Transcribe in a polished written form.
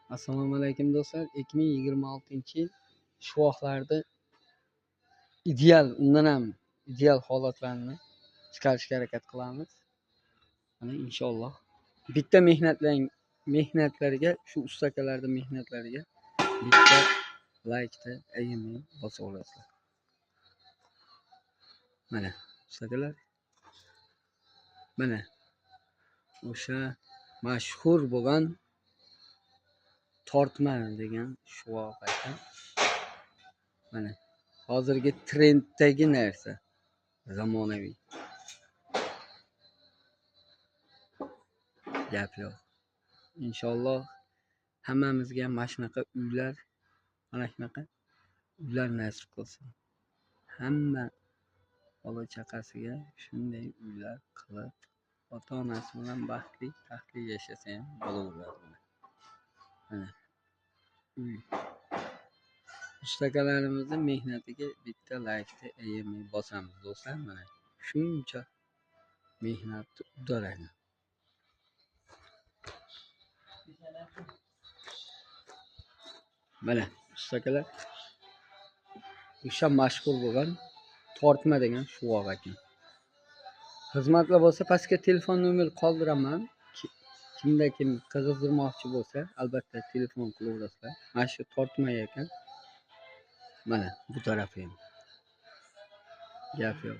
Assalomu alaykum do'stlar. 2026-yil shu vaqtlarda ideal, undan ham ideal holatlarni chiqarishga harakat qilamiz. Mana inshaalloh bitta mehnatlariga, shu ustakalarning mehnatlariga bitta laykni ayamay bosib olasizlar. Mana ustakalar, mana o'sha mashhur bo'lgan tortma degan shuvoq ekan. Mana hozirgi trenddagi narsa, zamonaviy. Gap yo'q. Inshaalloh hammamizga mana shunaqa uylar, mana shunaqa uylar nasib qilsin. Hamma bola chaqasiga shunday uylar qilib, ota-onasi bilan baxtli yashasa ham bo'laveradi. Mana uy. Ustakalarimizning mehnatiga bitta laykni ayamay bosamiz do'stlar. Mana shuncha mehnatni uddaladi. Mana ustakalar, o'sha mashhur bo'lgan tortma degan shuvoq ekan. Xizmatlar bo'lsa pastga telefon nomer qoldiraman. Kimda kim qizdirmoqchi bo'lsa, albatta telefon qilaverasizlar. Mana shu tortma ekan. Mana bu tarafim. Gap yo'q.